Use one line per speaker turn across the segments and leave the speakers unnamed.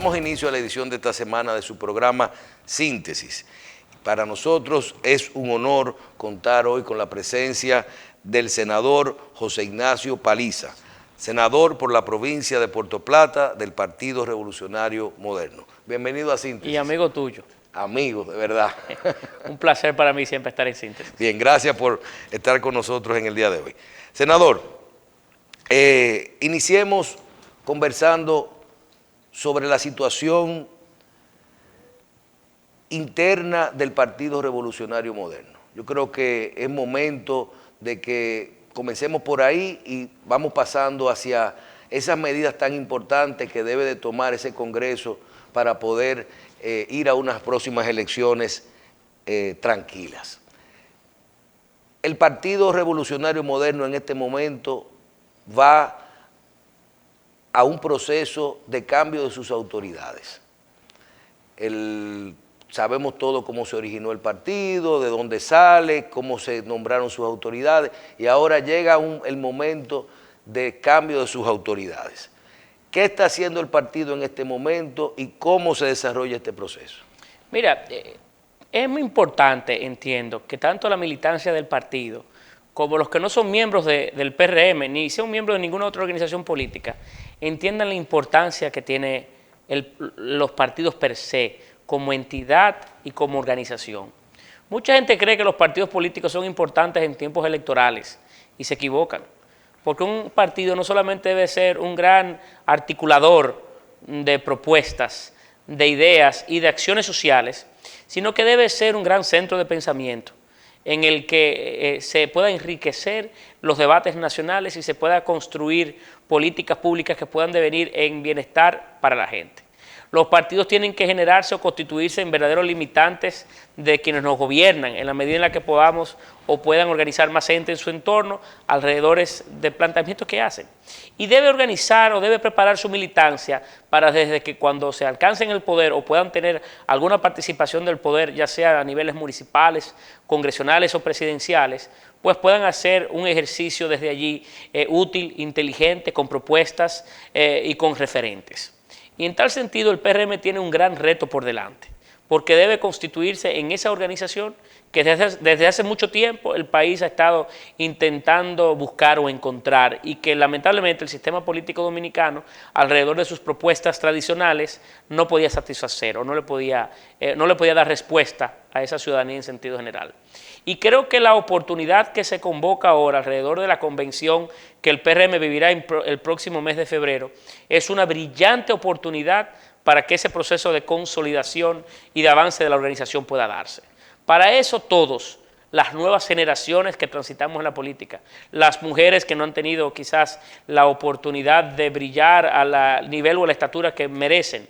Damos inicio a la edición de esta semana de su programa Síntesis. Para nosotros es un honor contar hoy con la presencia del senador José Ignacio Paliza, senador por la provincia de Puerto Plata del Partido Revolucionario Moderno. Bienvenido a Síntesis.
Y amigo tuyo.
Amigo, de verdad.
Un placer para mí siempre estar en Síntesis.
Bien, gracias por estar con nosotros en el día de hoy. Senador, iniciemos conversando sobre la situación interna del Partido Revolucionario Moderno. Yo creo que es momento de que comencemos por ahí y vamos pasando hacia esas medidas tan importantes que debe de tomar ese Congreso para poder ir a unas próximas elecciones tranquilas. El Partido Revolucionario Moderno en este momento va a un proceso de cambio de sus autoridades. Sabemos todo cómo se originó el partido, de dónde sale, cómo se nombraron sus autoridades, y ahora llega el momento de cambio de sus autoridades. ¿Qué está haciendo el partido en este momento y cómo se desarrolla este proceso?
Mira, es muy importante, entiendo, que tanto la militancia del partido como los que no son miembros del PRM, ni son miembros de ninguna otra organización política, entiendan la importancia que tiene los partidos per se, como entidad y como organización. Mucha gente cree que los partidos políticos son importantes en tiempos electorales y se equivocan, porque un partido no solamente debe ser un gran articulador de propuestas, de ideas y de acciones sociales, sino que debe ser un gran centro de pensamiento en el que se pueda enriquecer los debates nacionales y se pueda construir políticas públicas que puedan devenir en bienestar para la gente. Los partidos tienen que generarse o constituirse en verdaderos limitantes de quienes nos gobiernan, en la medida en la que podamos o puedan organizar más gente en su entorno alrededor de planteamientos que hacen. Y debe organizar o debe preparar su militancia para desde que cuando se alcancen el poder o puedan tener alguna participación del poder, ya sea a niveles municipales, congresionales o presidenciales, pues puedan hacer un ejercicio desde allí útil, inteligente, con propuestas y con referentes. Y en tal sentido el PRM tiene un gran reto por delante, porque debe constituirse en esa organización que desde hace mucho tiempo el país ha estado intentando buscar o encontrar y que lamentablemente el sistema político dominicano, alrededor de sus propuestas tradicionales, no podía satisfacer o no le podía dar respuesta a esa ciudadanía en sentido general. Y creo que la oportunidad que se convoca ahora alrededor de la convención que el PRM vivirá el próximo mes de febrero es una brillante oportunidad para que ese proceso de consolidación y de avance de la organización pueda darse. Para eso todos, las nuevas generaciones que transitamos en la política, las mujeres que no han tenido quizás la oportunidad de brillar al nivel o a la estatura que merecen,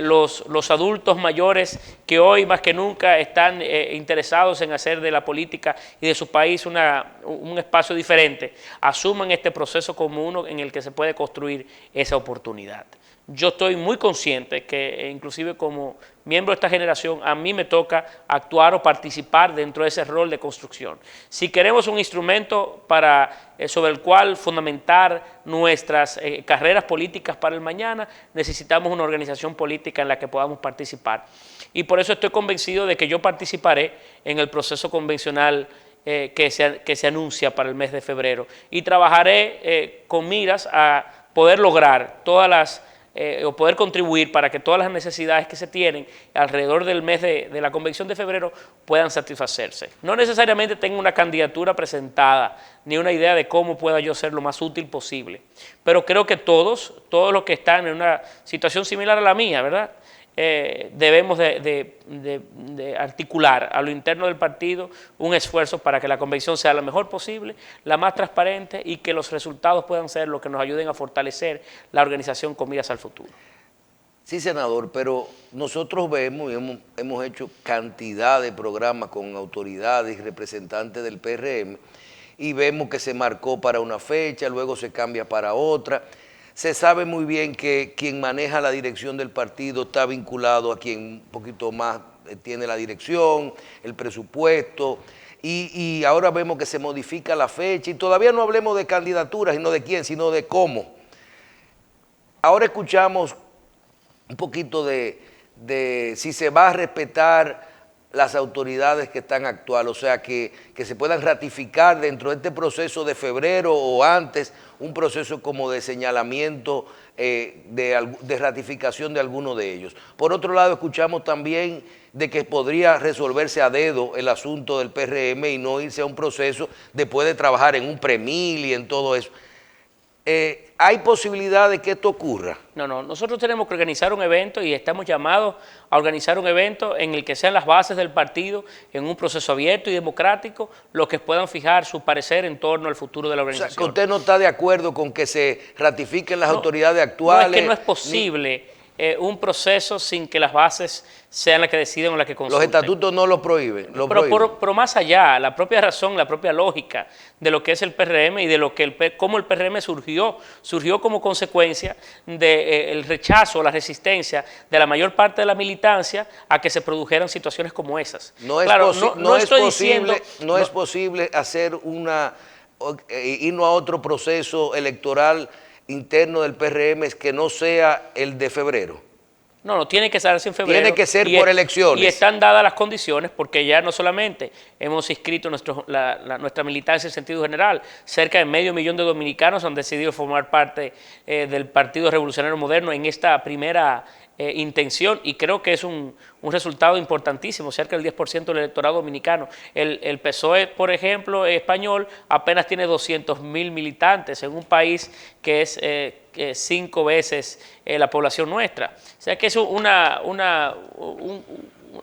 los adultos mayores que hoy más que nunca están interesados en hacer de la política y de su país un espacio diferente, asuman este proceso como uno en el que se puede construir esa oportunidad. Yo estoy muy consciente que inclusive como miembro de esta generación a mí me toca actuar o participar dentro de ese rol de construcción. Si queremos un instrumento sobre el cual fundamentar nuestras carreras políticas para el mañana, necesitamos una organización política en la que podamos participar. Y por eso estoy convencido de que yo participaré en el proceso convencional que se anuncia para el mes de febrero y trabajaré con miras a poder lograr o poder contribuir para que todas las necesidades que se tienen alrededor del mes de la convención de febrero puedan satisfacerse. No necesariamente tengo una candidatura presentada, ni una idea de cómo pueda yo ser lo más útil posible, pero creo que todos los que están en una situación similar a la mía, ¿verdad? Debemos de articular a lo interno del partido un esfuerzo para que la convención sea la mejor posible, la más transparente y que los resultados puedan ser los que nos ayuden a fortalecer la organización con miras al futuro.
Sí, senador, pero nosotros vemos y hemos hecho cantidad de programas con autoridades y representantes del PRM y vemos que se marcó para una fecha, luego se cambia para otra. Se sabe muy bien que quien maneja la dirección del partido está vinculado a quien un poquito más tiene la dirección, el presupuesto, y ahora vemos que se modifica la fecha y todavía no hablemos de candidaturas y no de quién, sino de cómo. Ahora escuchamos un poquito de si se va a respetar las autoridades que están actuales, o sea, que se puedan ratificar dentro de este proceso de febrero o antes, un proceso como de señalamiento, de ratificación de alguno de ellos. Por otro lado, escuchamos también de que podría resolverse a dedo el asunto del PRM y no irse a un proceso después de trabajar en un premil y en todo eso. ¿Hay posibilidad de que esto ocurra?
No, nosotros tenemos que organizar un evento y estamos llamados a organizar un evento en el que sean las bases del partido en un proceso abierto y democrático los que puedan fijar su parecer en torno al futuro de la organización.
O sea, que usted no está de acuerdo con que se ratifiquen las autoridades actuales.
No, es que no es posible un proceso sin que las bases sean las que deciden o las que consulten.
Los estatutos no lo prohíben.
Pero más allá, la propia razón, la propia lógica de lo que es el PRM y de lo que cómo el PRM surgió como consecuencia del rechazo, la resistencia de la mayor parte de la militancia a que se produjeran situaciones como esas.
No es posible hacer irnos a otro proceso electoral interno del PRM que no sea el de febrero.
No, tiene que ser en febrero.
Tiene que ser por elecciones.
Y están dadas las condiciones porque ya no solamente hemos inscrito nuestra militancia en sentido general, cerca de 500.000 de dominicanos han decidido formar parte del Partido Revolucionario Moderno en esta primera intención, y creo que es un resultado importantísimo, cerca del 10% del electorado dominicano. El PSOE, por ejemplo, español, apenas tiene 200.000 militantes en un país que es 5 veces la población nuestra. O sea que es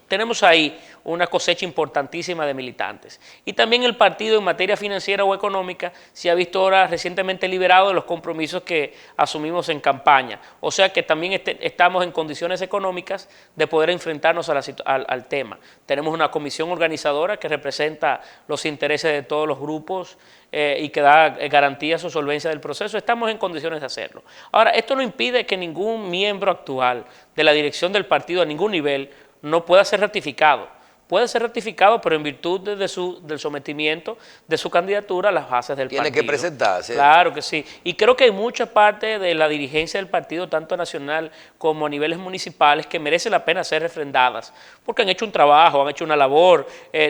tenemos ahí una cosecha importantísima de militantes. Y también el partido en materia financiera o económica se ha visto ahora recientemente liberado de los compromisos que asumimos en campaña. O sea que también estamos en condiciones económicas de poder enfrentarnos al tema. Tenemos una comisión organizadora que representa los intereses de todos los grupos y que da garantías o solvencia del proceso. Estamos en condiciones de hacerlo. Ahora, esto no impide que ningún miembro actual de la dirección del partido a ningún nivel no pueda ser ratificado. Puede ser ratificado, pero en virtud del sometimiento de su candidatura a las bases del partido.
Tiene que presentarse.
Claro que sí. Y creo que hay mucha parte de la dirigencia del partido, tanto nacional como a niveles municipales, que merece la pena ser refrendadas, porque han hecho un trabajo, han hecho una labor,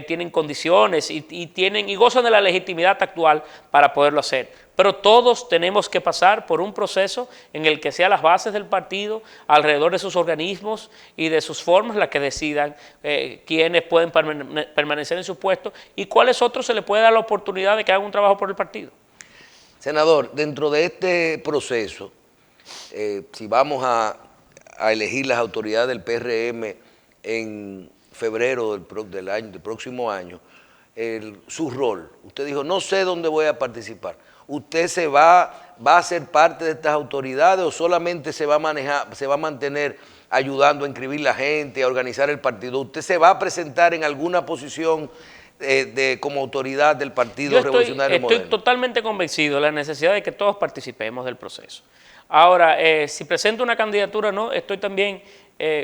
tienen condiciones y gozan de la legitimidad actual para poderlo hacer. Pero todos tenemos que pasar por un proceso en el que sean las bases del partido, alrededor de sus organismos y de sus formas, las que decidan quiénes pueden permanecer en su puesto y cuáles otros se les puede dar la oportunidad de que hagan un trabajo por el partido.
Senador, dentro de este proceso, si vamos a elegir las autoridades del PRM en febrero del próximo año, su rol, usted dijo, no sé dónde voy a participar. ¿Usted va a ser parte de estas autoridades o solamente se va a mantener ayudando a inscribir la gente, a organizar el partido? ¿Usted se va a presentar en alguna posición como autoridad del Partido Revolucionario Moderno?
Estoy totalmente convencido de la necesidad de que todos participemos del proceso. Ahora, si presento una candidatura, no, estoy también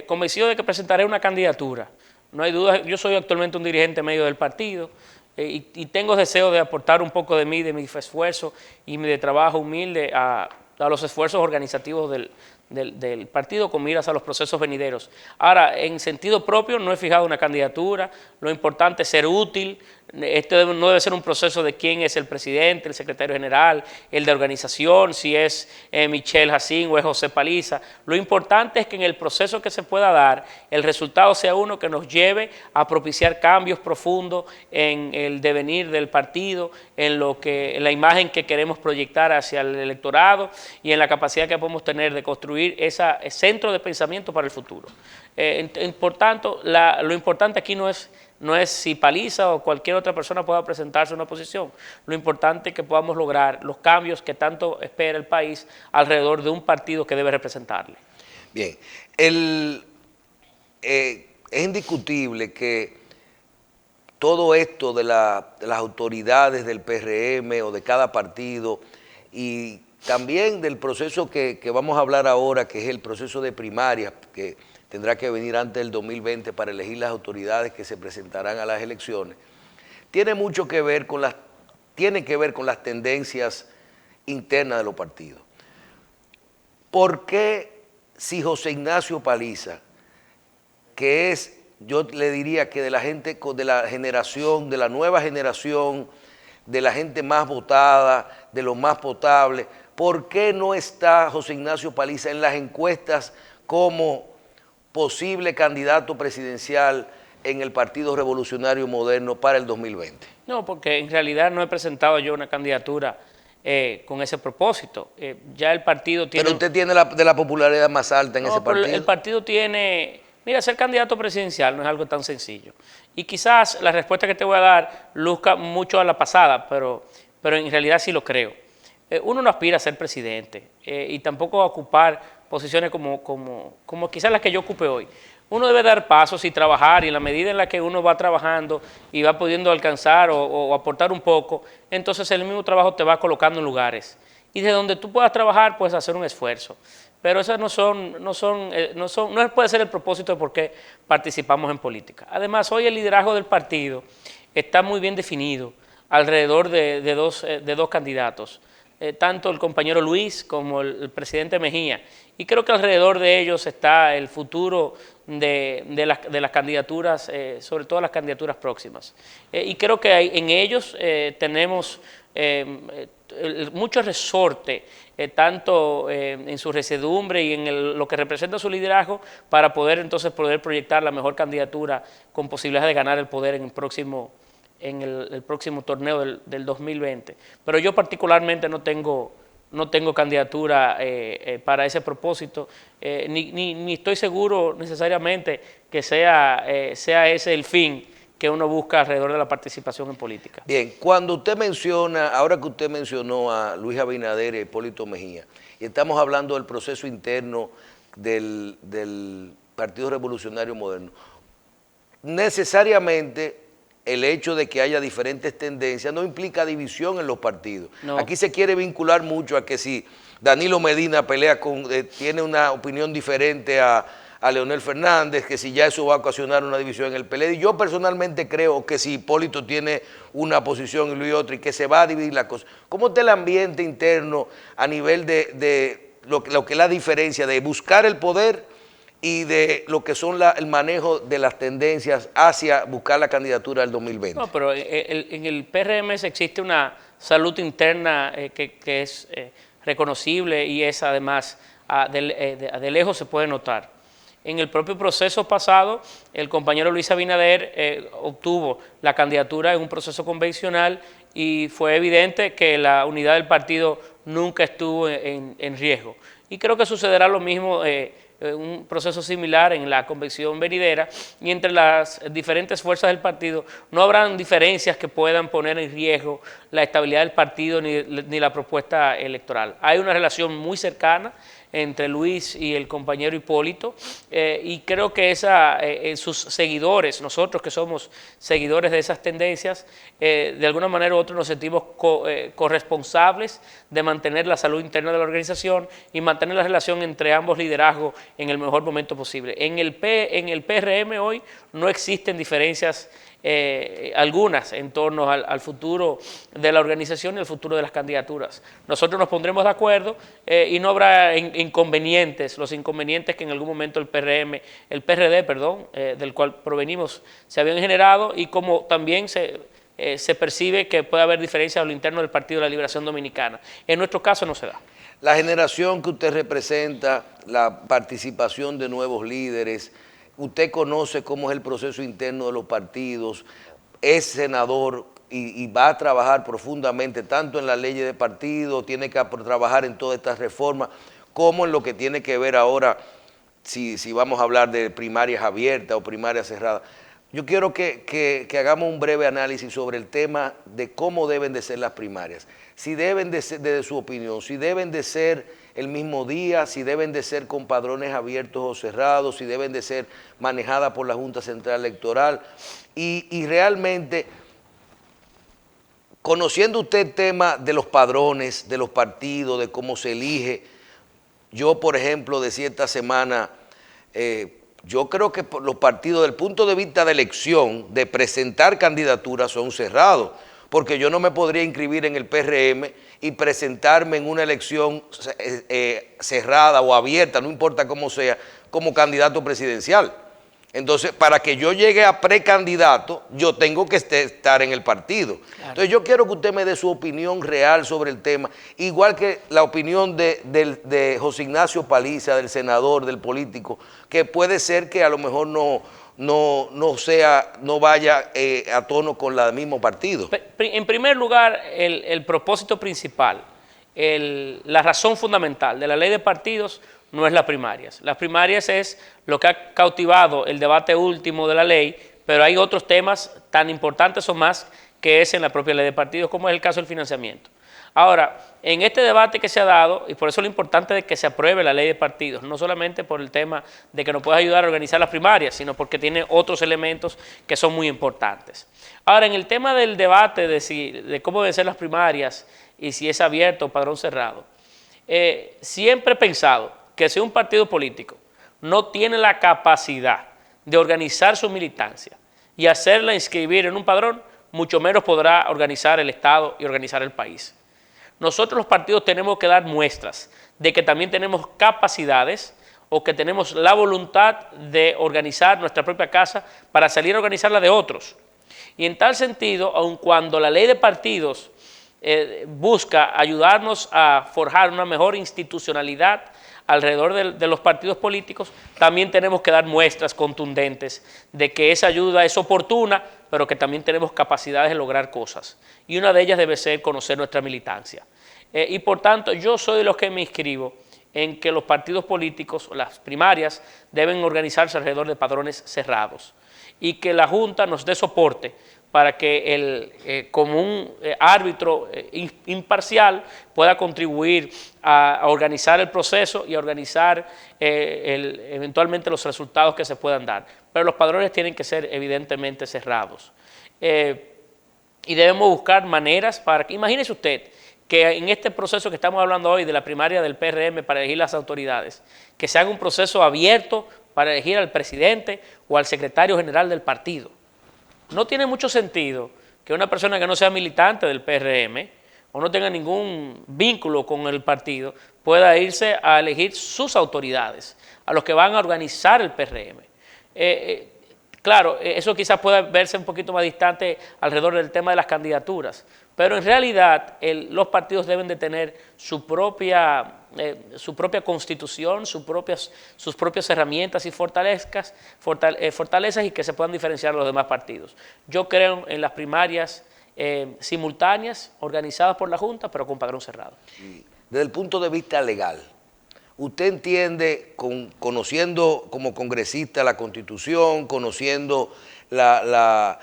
convencido de que presentaré una candidatura. No hay duda, yo soy actualmente un dirigente medio del partido, y tengo deseo de aportar un poco de mí, de mi esfuerzo y de trabajo humilde a los esfuerzos organizativos del partido con miras a los procesos venideros. Ahora, en sentido propio, no he fijado una candidatura, lo importante es ser útil. Este no debe ser un proceso de quién es el presidente, el secretario general, el de organización, si es Michelle Jacín o es José Paliza. Lo importante es que en el proceso que se pueda dar, el resultado sea uno que nos lleve a propiciar cambios profundos en el devenir del partido, en la imagen que queremos proyectar hacia el electorado y en la capacidad que podemos tener de construir ese centro de pensamiento para el futuro. Por tanto, lo importante aquí no es si Paliza o cualquier otra persona pueda presentarse a una posición. Lo importante es que podamos lograr los cambios que tanto espera el país alrededor de un partido que debe representarle.
Bien, es indiscutible que todo esto de las autoridades del PRM o de cada partido y también del proceso que vamos a hablar ahora, que es el proceso de primarias, que tendrá que venir antes del 2020 para elegir las autoridades que se presentarán a las elecciones, tiene que ver con las tendencias internas de los partidos. ¿Por qué si José Ignacio Paliza, que es, yo le diría que de la gente, de la generación, de la nueva generación, de la gente más votada, de los más potables, ¿por qué no está José Ignacio Paliza en las encuestas como posible candidato presidencial en el Partido Revolucionario Moderno para el 2020?
No, porque en realidad no he presentado yo una candidatura con ese propósito. Ya el partido tiene...
Pero usted tiene de la popularidad más alta en ese partido.
El partido tiene... Mira, ser candidato presidencial no es algo tan sencillo. Y quizás la respuesta que te voy a dar luzca mucho a la pasada, pero en realidad sí lo creo. Uno no aspira a ser presidente y tampoco a ocupar posiciones como quizás las que yo ocupe hoy. Uno debe dar pasos y trabajar, y en la medida en la que uno va trabajando y va pudiendo alcanzar o aportar un poco, entonces el mismo trabajo te va colocando en lugares. Y de donde tú puedas trabajar, puedes hacer un esfuerzo. Pero eso no puede ser el propósito de por qué participamos en política. Además, hoy el liderazgo del partido está muy bien definido alrededor de dos candidatos, tanto el compañero Luis como el presidente Mejía. Y creo que alrededor de ellos está el futuro de las candidaturas, sobre todo las candidaturas próximas. Y creo que en ellos tenemos mucho resorte, tanto en su resedumbre y en lo que representa su liderazgo, para poder proyectar la mejor candidatura con posibilidades de ganar el poder en el próximo torneo del 2020. Pero yo particularmente no tengo candidatura para ese propósito, ni estoy seguro necesariamente que sea ese el fin que uno busca alrededor de la participación en política.
Bien, cuando usted menciona, ahora que usted mencionó a Luis Abinader y a Hipólito Mejía, y estamos hablando del proceso interno del Partido Revolucionario Moderno, necesariamente el hecho de que haya diferentes tendencias no implica división en los partidos. No. Aquí se quiere vincular mucho a que si Danilo Medina tiene una opinión diferente a Leonel Fernández, que si ya eso va a ocasionar una división en el PLD. Yo personalmente creo que si Hipólito tiene una posición y Luis otra, y que se va a dividir la cosa. ¿Cómo está el ambiente interno a nivel de lo que es la diferencia de buscar el poder y de lo que son el manejo de las tendencias hacia buscar la candidatura del 2020?
No, pero en el PRM existe una salud interna que es reconocible, y es además de lejos se puede notar. En el propio proceso pasado, el compañero Luis Abinader obtuvo la candidatura en un proceso convencional, y fue evidente que la unidad del partido nunca estuvo en riesgo. Y creo que sucederá lo mismo, un proceso similar en la convención venidera, y entre las diferentes fuerzas del partido no habrán diferencias que puedan poner en riesgo la estabilidad del partido ni la propuesta electoral. Hay una relación muy cercana entre Luis y el compañero Hipólito, y creo que sus seguidores, nosotros que somos seguidores de esas tendencias, de alguna manera u otra nos sentimos corresponsables de mantener la salud interna de la organización y mantener la relación entre ambos liderazgos en el mejor momento posible. En el PRM hoy no existen diferencias algunas en torno al futuro de la organización y al futuro de las candidaturas. Nosotros nos pondremos de acuerdo y no habrá inconvenientes, los inconvenientes que en algún momento el PRD, del cual provenimos, se habían generado, y como también se percibe que puede haber diferencias a lo interno del Partido de la Liberación Dominicana. En nuestro caso no se da.
La generación que usted representa, la participación de nuevos líderes, usted conoce cómo es el proceso interno de los partidos, es senador y va a trabajar profundamente tanto en la ley de partido, tiene que trabajar en todas estas reformas, como en lo que tiene que ver ahora, si vamos a hablar de primarias abiertas o primarias cerradas. Yo quiero que hagamos un breve análisis sobre el tema de cómo deben de ser las primarias, si deben de ser, desde su opinión, si deben de ser el mismo día, si deben de ser con padrones abiertos o cerrados, si deben de ser manejadas por la Junta Central Electoral, y realmente, conociendo usted el tema de los padrones, de los partidos, de cómo se elige, yo por ejemplo decía esta semana, yo creo que los partidos, desde el punto de vista de elección, de presentar candidaturas, son cerrados, porque yo no me podría inscribir en el PRM y presentarme en una elección cerrada o abierta, no importa cómo sea, como candidato presidencial. Entonces, para que yo llegue a precandidato, yo tengo que estar en el partido. Claro. Entonces, yo quiero que usted me dé su opinión real sobre el tema, igual que la opinión de José Ignacio Paliza, del senador, del político, que puede ser que a lo mejor no vaya a tono con la del mismo partido.
En primer lugar, el propósito principal, la razón fundamental de la ley de partidos no es las primarias. Las primarias es lo que ha cautivado el debate último de la ley, pero hay otros temas tan importantes o más que es en la propia ley de partidos, como es el caso del financiamiento. Ahora, en este debate que se ha dado, y por eso lo importante de que se apruebe la ley de partidos, no solamente por el tema de que nos pueda ayudar a organizar las primarias, sino porque tiene otros elementos que son muy importantes. Ahora, en el tema del debate de cómo deben ser las primarias y si es abierto o padrón cerrado, siempre he pensado que si un partido político no tiene la capacidad de organizar su militancia y hacerla inscribir en un padrón, mucho menos podrá organizar el Estado y organizar el país. Nosotros los partidos tenemos que dar muestras de que también tenemos capacidades o que tenemos la voluntad de organizar nuestra propia casa para salir a organizar la de otros. Y en tal sentido, aun cuando la ley de partidos busca ayudarnos a forjar una mejor institucionalidad alrededor de los partidos políticos, también tenemos que dar muestras contundentes de que esa ayuda es oportuna, pero que también tenemos capacidades de lograr cosas. Y una de ellas debe ser conocer nuestra militancia. Y por tanto, yo soy de los que me inscribo en que los partidos políticos, las primarias, deben organizarse alrededor de padrones cerrados y que la Junta nos dé soporte para que como un árbitro imparcial pueda contribuir a organizar el proceso y a organizar eventualmente los resultados que se puedan dar. Pero los padrones tienen que ser evidentemente cerrados. Y debemos buscar maneras para que, imagínese usted, que en este proceso que estamos hablando hoy de la primaria del PRM para elegir las autoridades, que se haga un proceso abierto para elegir al presidente o al secretario general del partido. No tiene mucho sentido que una persona que no sea militante del PRM o no tenga ningún vínculo con el partido pueda irse a elegir sus autoridades, a los que van a organizar el PRM. Claro, eso quizás pueda verse un poquito más distante alrededor del tema de las candidaturas, pero en realidad los partidos deben de tener su propia constitución, sus propias herramientas y fortalezas y que se puedan diferenciar de los demás partidos. Yo creo en las primarias simultáneas, organizadas por la Junta, pero con padrón cerrado.
Desde el punto de vista legal, ¿usted entiende, conociendo como congresista la Constitución, conociendo todas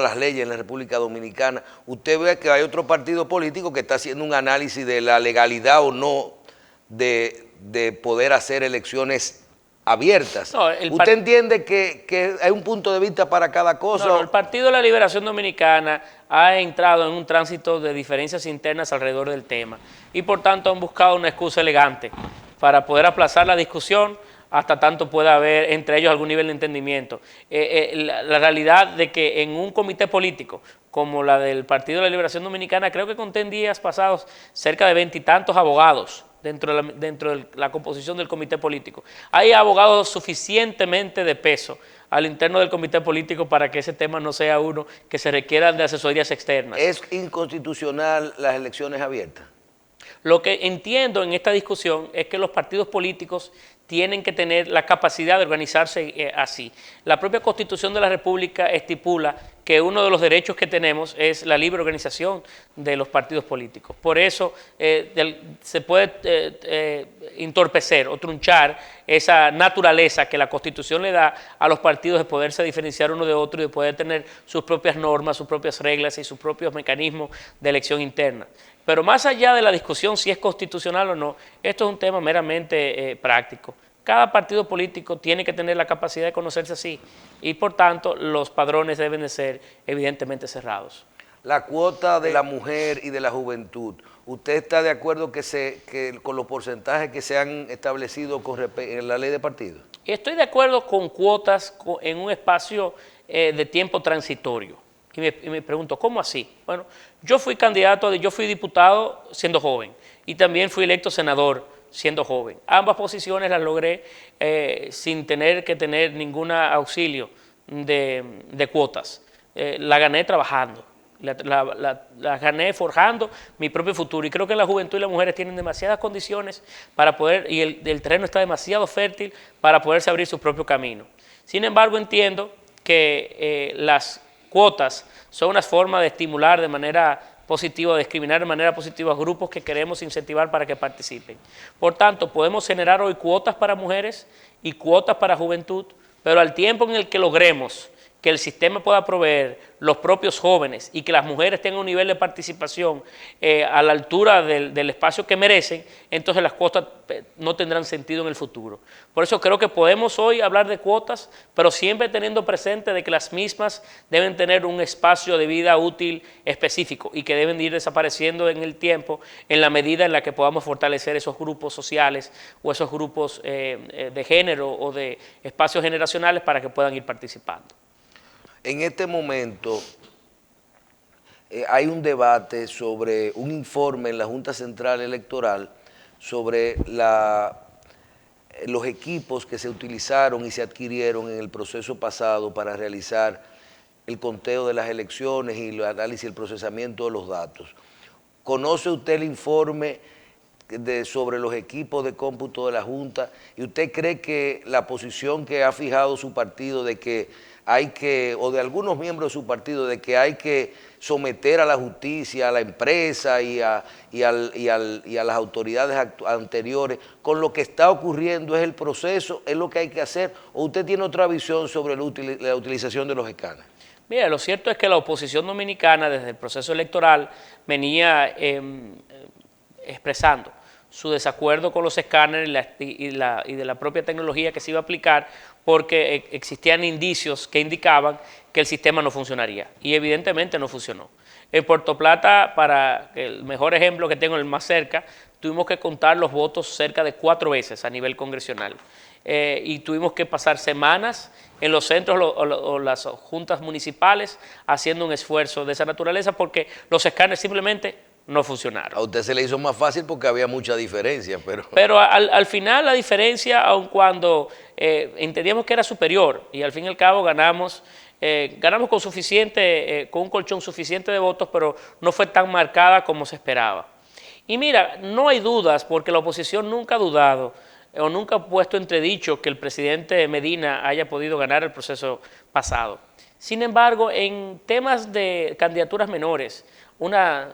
las leyes en la República Dominicana, usted ve que hay otro partido político que está haciendo un análisis de la legalidad o no de poder hacer elecciones abiertas? No, ¿usted entiende que hay un punto de vista para cada cosa?
No, el Partido de la Liberación Dominicana ha entrado en un tránsito de diferencias internas alrededor del tema y por tanto han buscado una excusa elegante para poder aplazar la discusión hasta tanto pueda haber entre ellos algún nivel de entendimiento. La realidad de que en un comité político como la del Partido de la Liberación Dominicana, creo que conté en días pasados cerca de 20 y tantos abogados dentro de la composición del comité político. Hay abogados suficientemente de peso al interno del comité político para que ese tema no sea uno que se requieran de asesorías externas.
¿Es inconstitucional las elecciones abiertas?
Lo que entiendo en esta discusión es que los partidos políticos tienen que tener la capacidad de organizarse así. La propia Constitución de la República estipula que uno de los derechos que tenemos es la libre organización de los partidos políticos. Por eso se puede entorpecer o trunchar esa naturaleza que la Constitución le da a los partidos de poderse diferenciar uno de otro y de poder tener sus propias normas, sus propias reglas y sus propios mecanismos de elección interna. Pero más allá de la discusión si es constitucional o no, esto es un tema meramente práctico. Cada partido político tiene que tener la capacidad de conocerse así y por tanto los padrones deben de ser evidentemente cerrados.
La cuota de la mujer y de la juventud, ¿usted está de acuerdo con los porcentajes que se han establecido en la ley de partidos?
Estoy de acuerdo con cuotas en un espacio de tiempo transitorio. Y me pregunto, ¿cómo así? Bueno, yo fui diputado siendo joven y también fui electo senador siendo joven. Ambas posiciones las logré sin tener que tener ningún auxilio de cuotas. La gané trabajando. La gané forjando mi propio futuro, y creo que la juventud y las mujeres tienen demasiadas condiciones para poder, y el terreno está demasiado fértil para poderse abrir su propio camino. Sin embargo, entiendo que las cuotas son una forma de estimular de manera positiva, de discriminar de manera positiva a grupos que queremos incentivar para que participen. Por tanto, podemos generar hoy cuotas para mujeres y cuotas para juventud, pero al tiempo en el que logremos que el sistema pueda proveer los propios jóvenes y que las mujeres tengan un nivel de participación a la altura del espacio que merecen, entonces las cuotas no tendrán sentido en el futuro. Por eso creo que podemos hoy hablar de cuotas, pero siempre teniendo presente de que las mismas deben tener un espacio de vida útil específico y que deben ir desapareciendo en el tiempo en la medida en la que podamos fortalecer esos grupos sociales o esos grupos de género o de espacios generacionales para que puedan ir participando.
En este momento hay un debate sobre un informe en la Junta Central Electoral sobre los equipos que se utilizaron y se adquirieron en el proceso pasado para realizar el conteo de las elecciones y el análisis y el procesamiento de los datos. ¿Conoce usted el informe sobre los equipos de cómputo de la Junta? ¿Y usted cree que la posición que ha fijado su partido de que o de algunos miembros de su partido, de que hay que someter a la justicia, a la empresa y a las autoridades anteriores, con lo que está ocurriendo es el proceso, es lo que hay que hacer, o usted tiene otra visión sobre la utilización de los escáneres?
Mira, lo cierto es que la oposición dominicana desde el proceso electoral venía expresando su desacuerdo con los escáneres y de la propia tecnología que se iba a aplicar, porque existían indicios que indicaban que el sistema no funcionaría, y evidentemente no funcionó. En Puerto Plata, para el mejor ejemplo que tengo, el más cerca, tuvimos que contar los votos cerca de 4 veces a nivel congresional, y tuvimos que pasar semanas en los centros o las juntas municipales haciendo un esfuerzo de esa naturaleza porque los escáneres simplemente no funcionaron.
A usted se le hizo más fácil porque había mucha diferencia,
pero al final la diferencia, aun cuando entendíamos que era superior, y al fin y al cabo ganamos con con un colchón suficiente de votos, pero no fue tan marcada como se esperaba. Y mira, no hay dudas, porque la oposición nunca ha dudado o nunca ha puesto entredicho que el presidente Medina haya podido ganar el proceso pasado. Sin embargo, en temas de candidaturas menores, una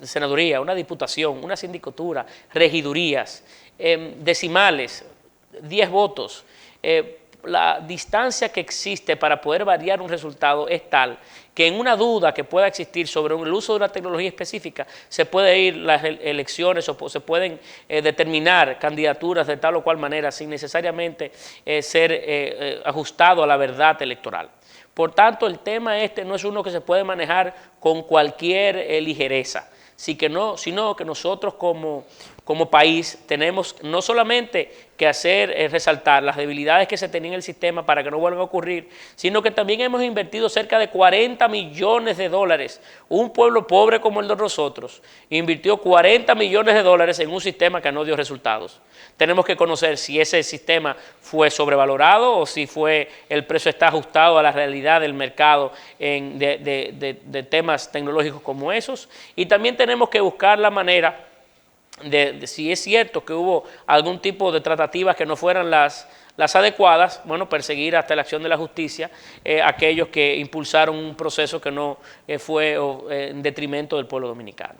senaduría, una diputación, una sindicatura, regidurías, decimales, 10 votos, la distancia que existe para poder variar un resultado es tal que en una duda que pueda existir sobre el uso de una tecnología específica se puede ir las elecciones o se pueden determinar candidaturas de tal o cual manera sin necesariamente ser ajustado a la verdad electoral. Por tanto, el tema no es uno que se puede manejar con cualquier ligereza, sino que nosotros como país tenemos no solamente que hacer resaltar las debilidades que se tenían en el sistema para que no vuelva a ocurrir, sino que también hemos invertido cerca de 40 millones de dólares. Un pueblo pobre como el de nosotros invirtió 40 millones de dólares en un sistema que no dio resultados. Tenemos que conocer si ese sistema fue sobrevalorado o si el precio está ajustado a la realidad del mercado de temas tecnológicos como esos, y también tenemos que buscar la manera de si es cierto que hubo algún tipo de tratativas que no fueran las adecuadas, bueno, perseguir hasta la acción de la justicia aquellos que impulsaron un proceso que no fue en detrimento del pueblo dominicano.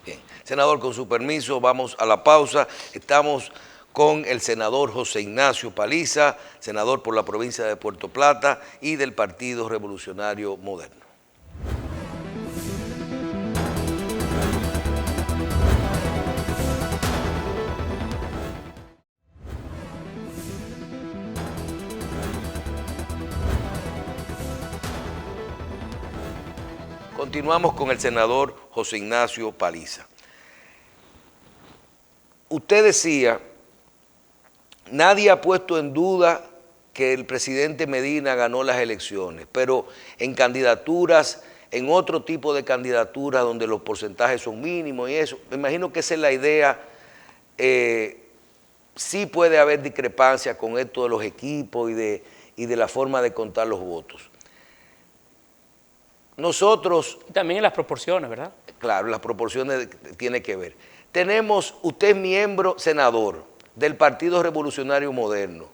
Bien, senador, con su permiso, vamos a la pausa. Estamos con el senador José Ignacio Paliza, senador por la provincia de Puerto Plata y del Partido Revolucionario Moderno. Continuamos con el senador José Ignacio Paliza. Usted decía, nadie ha puesto en duda que el presidente Medina ganó las elecciones, pero en candidaturas en otro tipo de candidaturas donde los porcentajes son mínimos y eso. Me imagino que esa es la idea. Sí puede haber discrepancias con esto de los equipos y de la forma de contar los votos. Nosotros...
También en las proporciones, ¿verdad?
Claro, las proporciones tiene que ver. Tenemos, usted es miembro, senador, del Partido Revolucionario Moderno,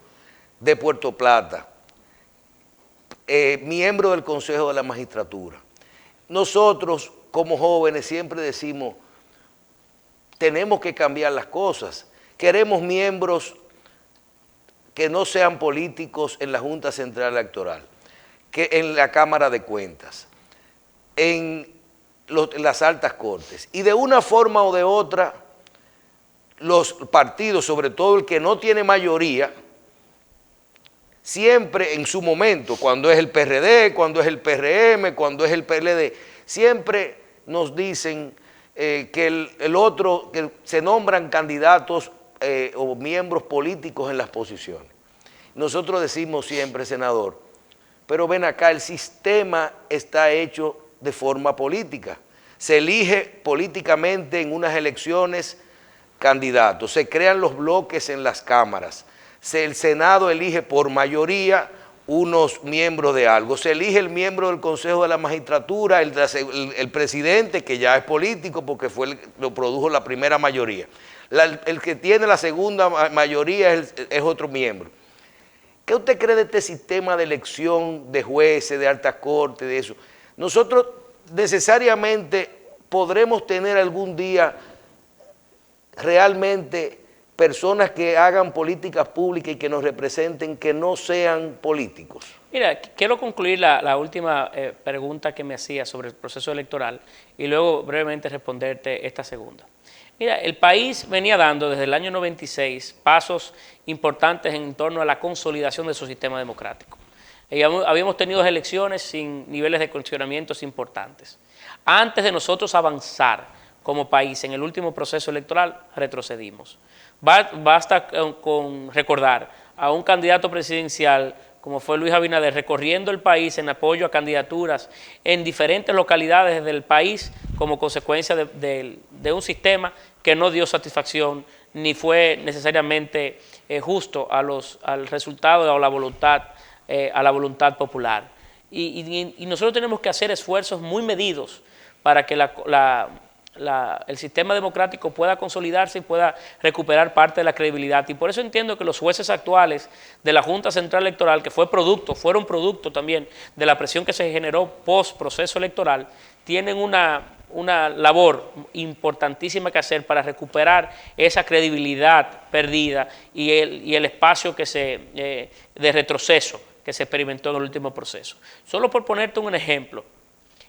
de Puerto Plata, miembro del Consejo de la Magistratura. Nosotros, como jóvenes, siempre decimos, tenemos que cambiar las cosas. Queremos miembros que no sean políticos en la Junta Central Electoral, que en la Cámara de Cuentas, en las altas cortes. Y de una forma o de otra, los partidos, sobre todo el que no tiene mayoría, siempre en su momento, cuando es el PRD, cuando es el PRM, cuando es el PLD, siempre nos dicen que el otro, que se nombran candidatos o miembros políticos en las posiciones. Nosotros decimos siempre, senador, pero ven acá, el sistema está hecho de forma política. Se elige políticamente en unas elecciones candidatos, se crean los bloques en las cámaras, el Senado elige por mayoría unos miembros de algo, se elige el miembro del Consejo de la Magistratura, el presidente, que ya es político porque lo produjo la primera mayoría. El que tiene la segunda mayoría es otro miembro. ¿Qué usted cree de este sistema de elección de jueces, de alta corte, de eso? Nosotros necesariamente podremos tener algún día realmente personas que hagan políticas públicas y que nos representen, que no sean políticos.
Mira, quiero concluir la última pregunta que me hacía sobre el proceso electoral y luego brevemente responderte esta segunda. Mira, el país venía dando desde el año 96 pasos importantes en torno a la consolidación de su sistema democrático. Habíamos tenido elecciones sin niveles de cuestionamientos importantes. Antes de nosotros avanzar como país en el último proceso electoral, retrocedimos. Basta con recordar a un candidato presidencial como fue Luis Abinader, recorriendo el país en apoyo a candidaturas en diferentes localidades del país como consecuencia de un sistema que no dio satisfacción ni fue necesariamente justo al resultado o a la voluntad popular. Y nosotros tenemos que hacer esfuerzos muy medidos para que el sistema democrático pueda consolidarse y pueda recuperar parte de la credibilidad. Y por eso entiendo que los jueces actuales de la Junta Central Electoral, que fueron producto también de la presión que se generó post proceso electoral, tienen una labor importantísima que hacer para recuperar esa credibilidad perdida y el espacio de retroceso que se experimentó en el último proceso. Solo por ponerte un ejemplo,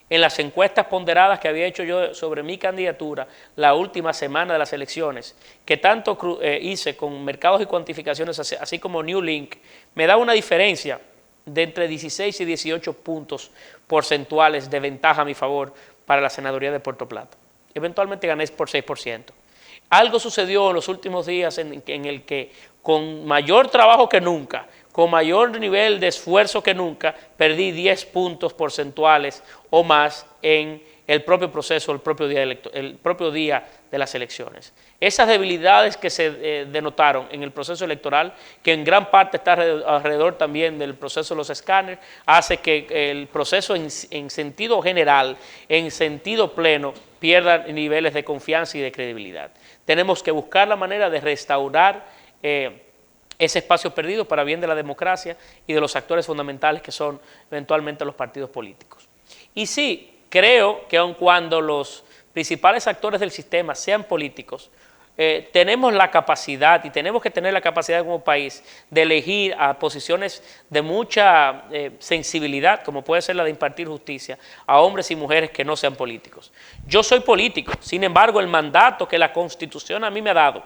en las encuestas ponderadas que había hecho yo sobre mi candidatura la última semana de las elecciones, que tanto hice con mercados y cuantificaciones, así como New Link, me da una diferencia de entre 16 y 18 puntos porcentuales de ventaja a mi favor para la senaduría de Puerto Plata. Eventualmente gané por 6%. Algo sucedió en los últimos días en el que, con mayor trabajo que nunca, con mayor nivel de esfuerzo que nunca, perdí 10 puntos porcentuales o más en el propio proceso, el propio día de las elecciones. Esas debilidades que se denotaron en el proceso electoral, que en gran parte está alrededor también del proceso de los escáneres, hace que el proceso en sentido general, en sentido pleno, pierda niveles de confianza y de credibilidad. Tenemos que buscar la manera de restaurar ese espacio perdido para bien de la democracia y de los actores fundamentales que son eventualmente los partidos políticos. Y sí, creo que aun cuando los principales actores del sistema sean políticos, tenemos la capacidad y tenemos que tener la capacidad como país de elegir a posiciones de mucha sensibilidad, como puede ser la de impartir justicia, a hombres y mujeres que no sean políticos. Yo soy político, sin embargo, el mandato que la Constitución a mí me ha dado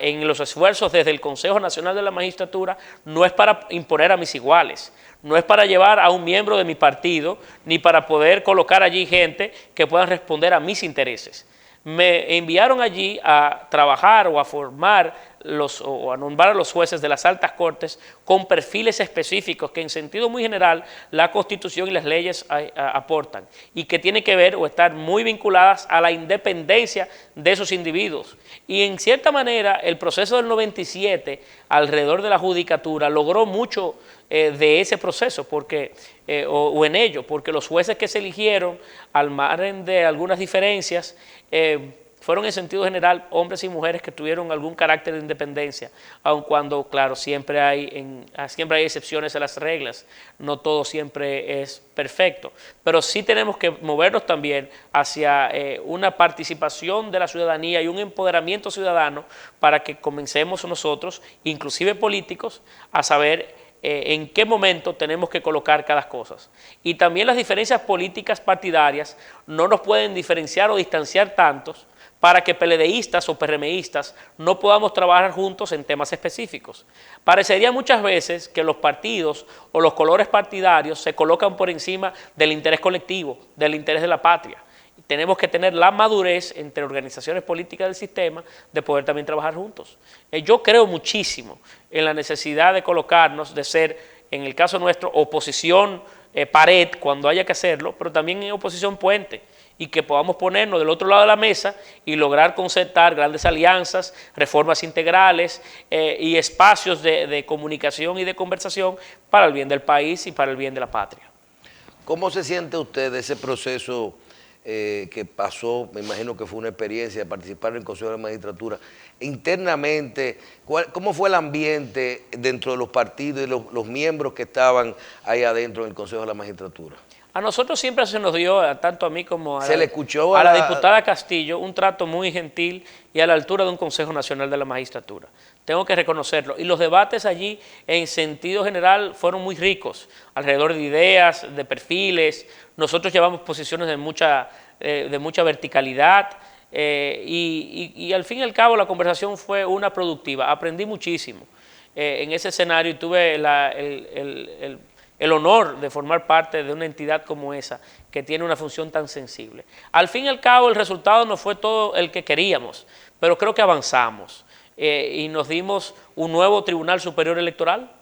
en los esfuerzos desde el Consejo Nacional de la Magistratura no es para imponer a mis iguales, no es para llevar a un miembro de mi partido, ni para poder colocar allí gente que puedan responder a mis intereses. Me enviaron allí a trabajar o a formar a nombrar a los jueces de las altas cortes con perfiles específicos que en sentido muy general la Constitución y las leyes aportan y que tienen que ver o estar muy vinculadas a la independencia de esos individuos. Y en cierta manera el proceso del 97 alrededor de la judicatura logró mucho de ese proceso o en ello, porque los jueces que se eligieron al margen de algunas diferencias fueron en sentido general hombres y mujeres que tuvieron algún carácter de independencia, aun cuando, claro, siempre hay excepciones a las reglas, no todo siempre es perfecto, pero sí tenemos que movernos también hacia una participación de la ciudadanía y un empoderamiento ciudadano para que comencemos nosotros, inclusive políticos, a saber en qué momento tenemos que colocar cada cosa. Y también las diferencias políticas partidarias no nos pueden diferenciar o distanciar tantos para que PLDistas o PRMistas no podamos trabajar juntos en temas específicos. Parecería muchas veces que los partidos o los colores partidarios se colocan por encima del interés colectivo, del interés de la patria. Tenemos que tener la madurez entre organizaciones políticas del sistema de poder también trabajar juntos. Yo creo muchísimo en la necesidad de colocarnos, de ser, en el caso nuestro, oposición pared cuando haya que hacerlo, pero también en oposición puente, y que podamos ponernos del otro lado de la mesa y lograr concertar grandes alianzas, reformas integrales y espacios de comunicación y de conversación para el bien del país y para el bien de la patria.
¿Cómo se siente usted de ese proceso que pasó? Me imagino que fue una experiencia de participar en el Consejo de la Magistratura. Internamente, ¿cómo fue el ambiente dentro de los partidos y los miembros que estaban ahí adentro en el Consejo de la Magistratura?
A nosotros siempre se nos dio, tanto a mí como a
la
diputada Castillo, un trato muy gentil y a la altura de un Consejo Nacional de la Magistratura. Tengo que reconocerlo. Y los debates allí, en sentido general, fueron muy ricos, alrededor de ideas, de perfiles. Nosotros llevamos posiciones de mucha verticalidad y al fin y al cabo la conversación fue una productiva. Aprendí muchísimo en ese escenario y tuve el honor de formar parte de una entidad como esa, que tiene una función tan sensible. Al fin y al cabo, el resultado no fue todo el que queríamos, pero creo que avanzamos y nos dimos un nuevo Tribunal Superior Electoral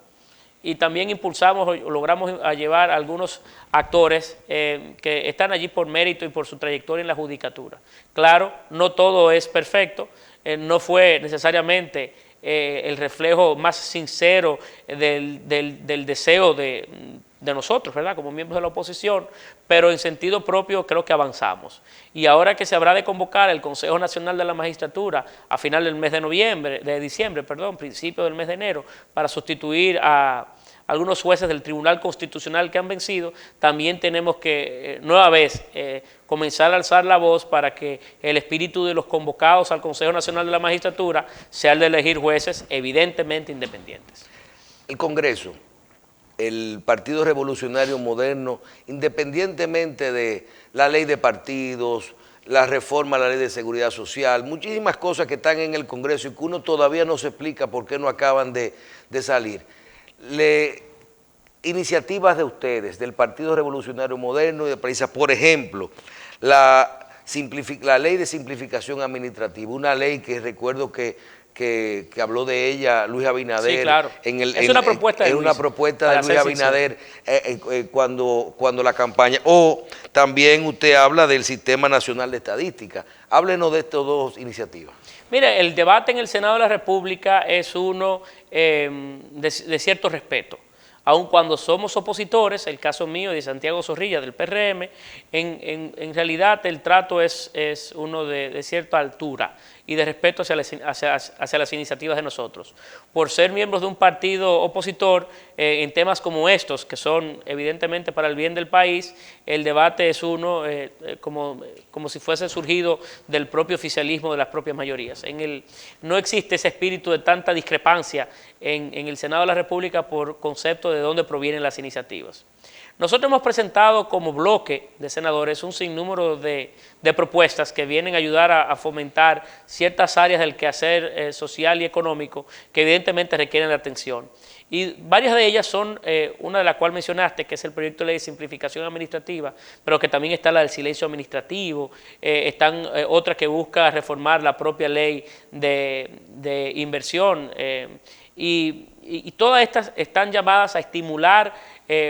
y también impulsamos, logramos llevar a algunos actores que están allí por mérito y por su trayectoria en la judicatura. Claro, no todo es perfecto, no fue necesariamente el reflejo más sincero del deseo de nosotros, ¿verdad?, como miembros de la oposición, pero en sentido propio creo que avanzamos. Y ahora que se habrá de convocar el Consejo Nacional de la Magistratura a final del mes de diciembre, principio del mes de enero, para sustituir a algunos jueces del Tribunal Constitucional que han vencido, también tenemos que, nueva vez, comenzar a alzar la voz para que el espíritu de los convocados al Consejo Nacional de la Magistratura sea el de elegir jueces evidentemente independientes.
El Congreso, el Partido Revolucionario Moderno, independientemente de la ley de partidos, la reforma a la ley de seguridad social, muchísimas cosas que están en el Congreso y que uno todavía no se explica por qué no acaban de salir. Iniciativas de ustedes, del Partido Revolucionario Moderno y de Prisa, por ejemplo, la ley de simplificación administrativa, una ley que recuerdo que habló de ella Luis Abinader.
Sí, claro. Es una propuesta de
Luis Abinader cuando la campaña. O también usted habla del Sistema Nacional de Estadística. Háblenos de estas dos iniciativas.
Mire, el debate en el Senado de la República es uno de cierto respeto. Aun cuando somos opositores, el caso mío y de Santiago Zorrilla del PRM, en realidad el trato es uno de cierta altura y de respeto hacia las iniciativas de nosotros. Por ser miembros de un partido opositor en temas como estos, que son evidentemente para el bien del país, el debate es uno como si fuese surgido del propio oficialismo, de las propias mayorías. No existe ese espíritu de tanta discrepancia en el Senado de la República por concepto de dónde provienen las iniciativas. Nosotros hemos presentado como bloque de senadores un sinnúmero de propuestas que vienen a ayudar a fomentar ciertas áreas del quehacer social y económico que evidentemente requieren de atención. Y varias de ellas son, una de las cuales mencionaste, que es el proyecto de ley de simplificación administrativa, pero que también está la del silencio administrativo, están otras que busca reformar la propia ley de inversión, y todas estas están llamadas a estimular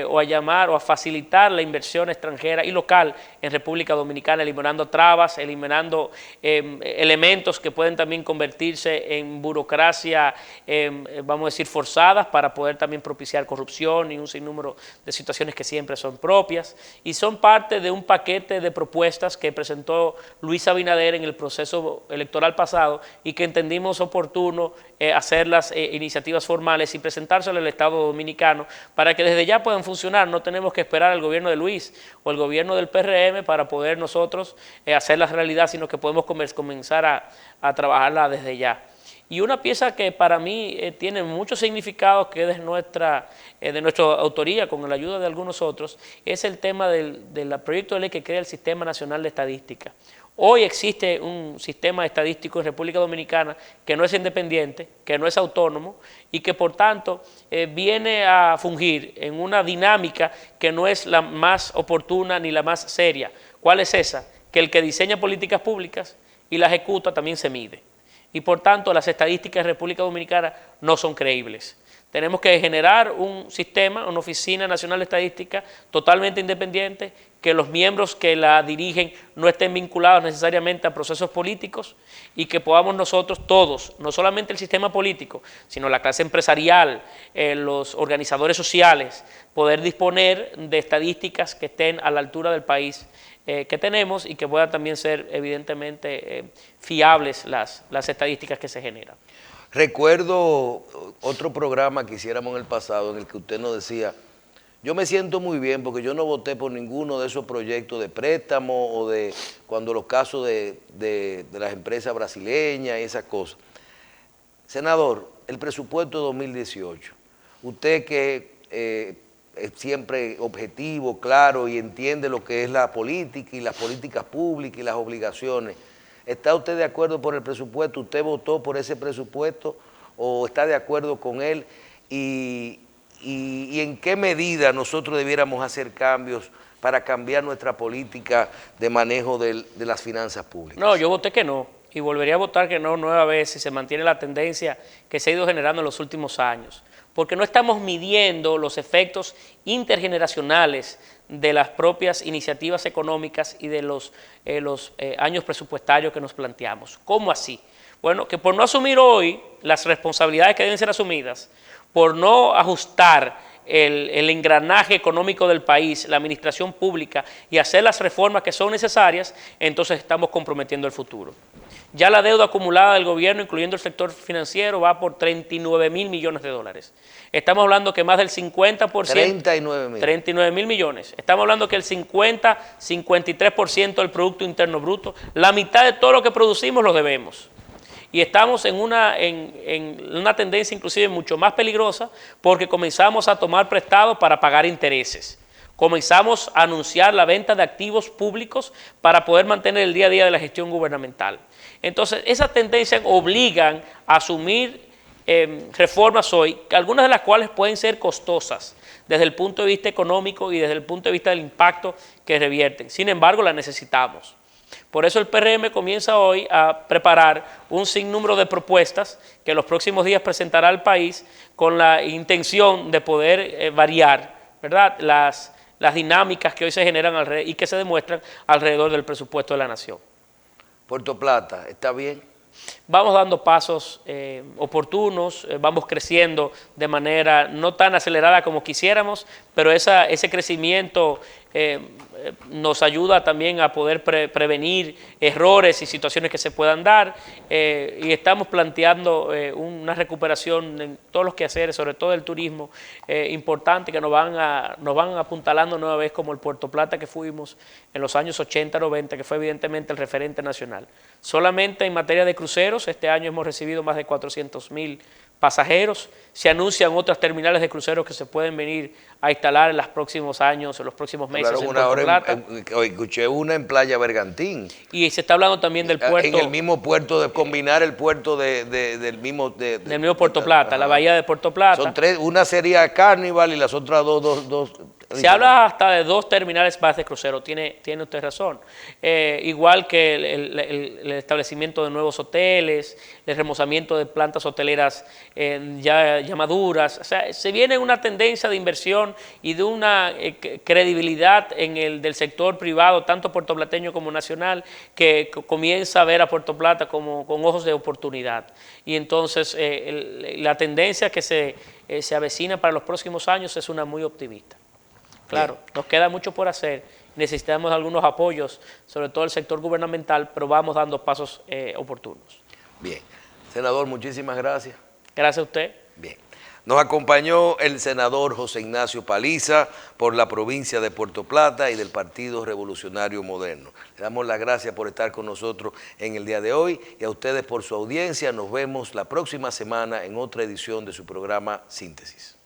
o a llamar o a facilitar la inversión extranjera y local en República Dominicana, eliminando trabas, eliminando elementos que pueden también convertirse en burocracia, vamos a decir, forzadas para poder también propiciar corrupción y un sinnúmero de situaciones que siempre son propias, y son parte de un paquete de propuestas que presentó Luis Abinader en el proceso electoral pasado y que entendimos oportuno hacer las iniciativas formales y presentárselas al Estado Dominicano para que desde ya puedan funcionar. No tenemos que esperar al gobierno de Luis o el gobierno del PRM para poder nosotros hacerlas realidad, sino que podemos comenzar a trabajarla desde ya. Y una pieza que para mí tiene mucho significado, que es de nuestra autoría, con la ayuda de algunos otros, es el tema del proyecto de ley que crea el Sistema Nacional de Estadística. Hoy existe un sistema estadístico en República Dominicana que no es independiente, que no es autónomo y que por tanto viene a fungir en una dinámica que no es la más oportuna ni la más seria. ¿Cuál es esa? Que el que diseña políticas públicas y las ejecuta también se mide. Y por tanto las estadísticas de República Dominicana no son creíbles. Tenemos que generar un sistema, una Oficina Nacional de Estadística totalmente independiente, que los miembros que la dirigen no estén vinculados necesariamente a procesos políticos y que podamos nosotros todos, no solamente el sistema político, sino la clase empresarial, los organizadores sociales, poder disponer de estadísticas que estén a la altura del país que tenemos y que puedan también ser evidentemente fiables las estadísticas que se generan.
Recuerdo otro programa que hiciéramos en el pasado en el que usted nos decía: yo me siento muy bien porque yo no voté por ninguno de esos proyectos de préstamo o de cuando los casos de las empresas brasileñas y esas cosas. Senador, el presupuesto de 2018, usted que es siempre objetivo, claro y entiende lo que es la política y las políticas públicas y las obligaciones, ¿está usted de acuerdo por el presupuesto? ¿Usted votó por ese presupuesto o está de acuerdo con él? ¿Y en qué medida nosotros debiéramos hacer cambios para cambiar nuestra política de manejo de las finanzas públicas?
No, yo voté que no y volvería a votar que no nueva vez si se mantiene la tendencia que se ha ido generando en los últimos años, porque no estamos midiendo los efectos intergeneracionales de las propias iniciativas económicas y de los años presupuestarios que nos planteamos. ¿Cómo así? Bueno, que por no asumir hoy las responsabilidades que deben ser asumidas, por no ajustar el engranaje económico del país, la administración pública y hacer las reformas que son necesarias, entonces estamos comprometiendo el futuro. Ya la deuda acumulada del gobierno, incluyendo el sector financiero, va por 39 mil millones de dólares. Estamos hablando que más del 50%... 39 mil millones. Estamos hablando que el 53% del Producto Interno Bruto, la mitad de todo lo que producimos lo debemos. Y estamos en una tendencia inclusive mucho más peligrosa porque comenzamos a tomar prestado para pagar intereses. Comenzamos a anunciar la venta de activos públicos para poder mantener el día a día de la gestión gubernamental. Entonces, esas tendencias obligan a asumir reformas hoy, algunas de las cuales pueden ser costosas desde el punto de vista económico y desde el punto de vista del impacto que revierten. Sin embargo, las necesitamos. Por eso el PRM comienza hoy a preparar un sinnúmero de propuestas que en los próximos días presentará al país con la intención de poder variar, ¿verdad?, las dinámicas que hoy se generan y que se demuestran alrededor del presupuesto de la nación.
Puerto Plata, ¿está bien?
Vamos dando pasos oportunos, vamos creciendo de manera no tan acelerada como quisiéramos, pero ese crecimiento nos ayuda también a poder prevenir errores y situaciones que se puedan dar, y estamos planteando una recuperación en todos los quehaceres, sobre todo el turismo, importante, que nos van apuntalando nueva vez como el Puerto Plata que fuimos en los años 80, 90, que fue evidentemente el referente nacional. Solamente en materia de cruceros, este año hemos recibido más de 400,000 pasajeros. Se anuncian otras terminales de cruceros que se pueden venir a instalar en los próximos años, en los próximos meses
Hablaron
en
una
Puerto
hora
Plata.
escuché una en Playa Bergantín.
Y se está hablando también del puerto.
En el mismo puerto, de combinar el puerto del mismo...
del mismo Puerto Plata, la bahía de Puerto Plata.
Son tres, una sería Carnival y las otras dos.
Se habla hasta de 2 terminales más de crucero, tiene usted razón. Igual que el establecimiento de nuevos hoteles, el remozamiento de plantas hoteleras ya maduras. O sea, se viene una tendencia de inversión y de una credibilidad del sector privado, tanto puertoplateño como nacional, que comienza a ver a Puerto Plata con ojos de oportunidad. Y entonces la tendencia que se avecina para los próximos años es una muy optimista. Claro, nos queda mucho por hacer, necesitamos algunos apoyos, sobre todo el sector gubernamental, pero vamos dando pasos oportunos.
Bien. Senador, muchísimas gracias.
Gracias a usted.
Bien. Nos acompañó el senador José Ignacio Paliza por la provincia de Puerto Plata y del Partido Revolucionario Moderno. Le damos las gracias por estar con nosotros en el día de hoy y a ustedes por su audiencia. Nos vemos la próxima semana en otra edición de su programa Síntesis.